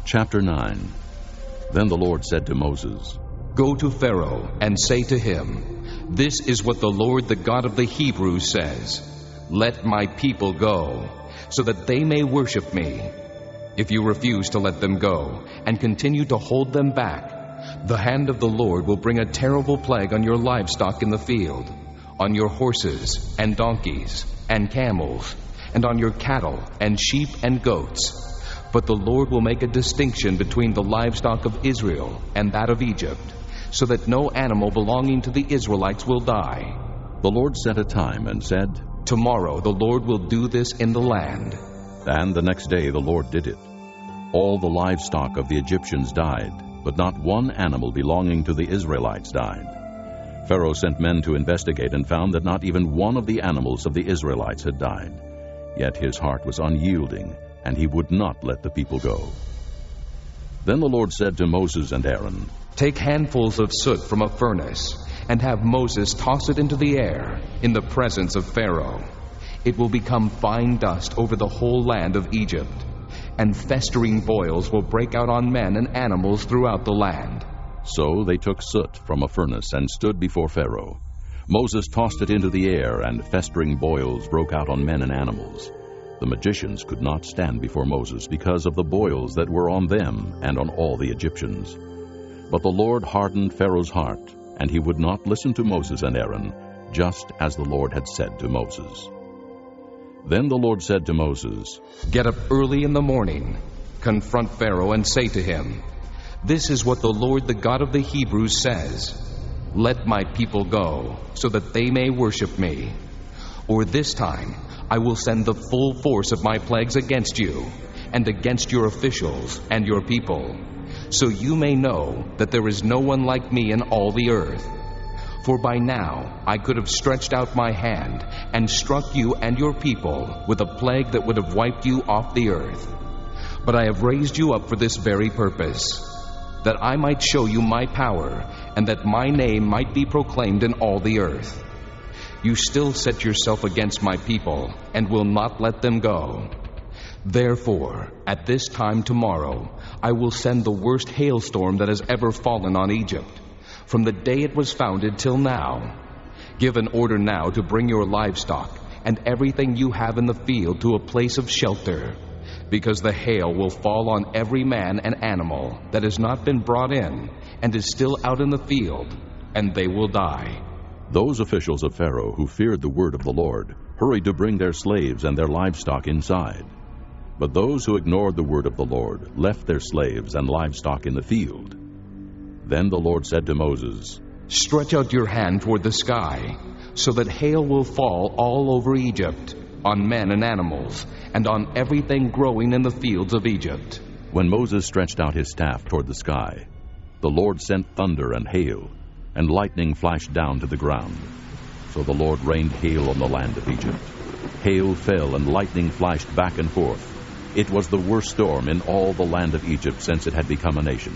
Chapter 9. Then the Lord said to Moses, Go to Pharaoh and say to him, This is what the Lord, the God of the Hebrews, says. Let my people go, so that they may worship me. If you refuse to let them go and continue to hold them back, the hand of the Lord will bring a terrible plague on your livestock in the field, on your horses and donkeys and camels, and on your cattle and sheep and goats. But the Lord will make a distinction between the livestock of Israel and that of Egypt, so that no animal belonging to the Israelites will die. The Lord set a time and said, Tomorrow the Lord will do this in the land. And the next day the Lord did it. All the livestock of the Egyptians died, but not one animal belonging to the Israelites died. Pharaoh sent men to investigate and found that not even one of the animals of the Israelites had died. Yet his heart was unyielding, and he would not let the people go. Then the Lord said to Moses and Aaron, Take handfuls of soot from a furnace, and have Moses toss it into the air in the presence of Pharaoh. It will become fine dust over the whole land of Egypt, and festering boils will break out on men and animals throughout the land. So they took soot from a furnace and stood before Pharaoh. Moses tossed it into the air, and festering boils broke out on men and animals. The magicians could not stand before Moses because of the boils that were on them and on all the Egyptians. But the Lord hardened Pharaoh's heart, and he would not listen to Moses and Aaron, just as the Lord had said to Moses. Then the Lord said to Moses, Get up early in the morning, confront Pharaoh, and say to him, This is what the Lord, the God of the Hebrews, says. Let my people go, so that they may worship me. Or this time I will send the full force of my plagues against you, and against your officials and your people, so you may know that there is no one like me in all the earth. For by now I could have stretched out my hand and struck you and your people with a plague that would have wiped you off the earth. But I have raised you up for this very purpose, that I might show you my power, and that my name might be proclaimed in all the earth. You still set yourself against my people, and will not let them go. Therefore, at this time tomorrow, I will send the worst hailstorm that has ever fallen on Egypt, from the day it was founded till now. Give an order now to bring your livestock and everything you have in the field to a place of shelter, because the hail will fall on every man and animal that has not been brought in and is still out in the field, and they will die. Those officials of Pharaoh who feared the word of the Lord hurried to bring their slaves and their livestock inside. But those who ignored the word of the Lord left their slaves and livestock in the field. Then the Lord said to Moses, Stretch out your hand toward the sky, so that hail will fall all over Egypt, on men and animals, and on everything growing in the fields of Egypt. When Moses stretched out his staff toward the sky, the Lord sent thunder and hail, and lightning flashed down to the ground. So the Lord rained hail on the land of Egypt. Hail fell and lightning flashed back and forth. It was the worst storm in all the land of Egypt since it had become a nation.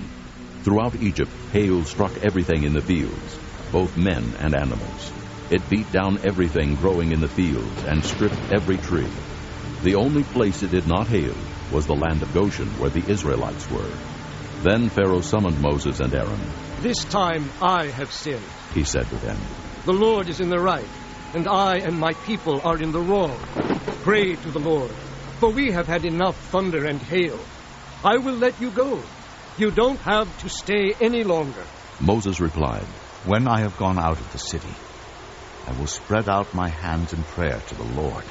Throughout Egypt, hail struck everything in the fields, both men and animals. It beat down everything growing in the fields and stripped every tree. The only place it did not hail was the land of Goshen, where the Israelites were. Then Pharaoh summoned Moses and Aaron. This time I have sinned, He said to them. The Lord is in the right, and I and my people are in the wrong. Pray to the Lord, for we have had enough thunder and hail. I will let you go. You don't have to stay any longer. Moses replied, When I have gone out of the city, I will spread out my hands in prayer to the Lord.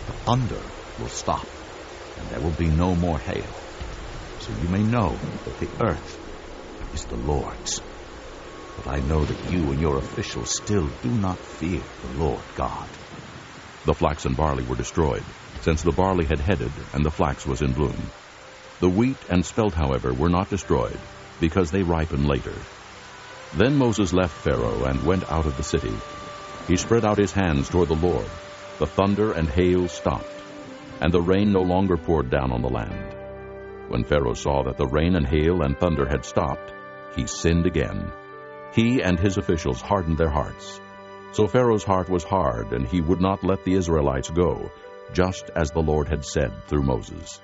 The thunder will stop, and there will be no more hail. So you may know that the earth is the Lord's. But I know that you and your officials still do not fear the Lord God. The flax and barley were destroyed, since the barley had headed and the flax was in bloom. The wheat and spelt, however, were not destroyed, because they ripen later. Then Moses left Pharaoh and went out of the city. He spread out his hands toward the Lord. The thunder and hail stopped, and the rain no longer poured down on the land. When Pharaoh saw that the rain and hail and thunder had stopped, he sinned again. He and his officials hardened their hearts. So Pharaoh's heart was hard, and he would not let the Israelites go, just as the Lord had said through Moses.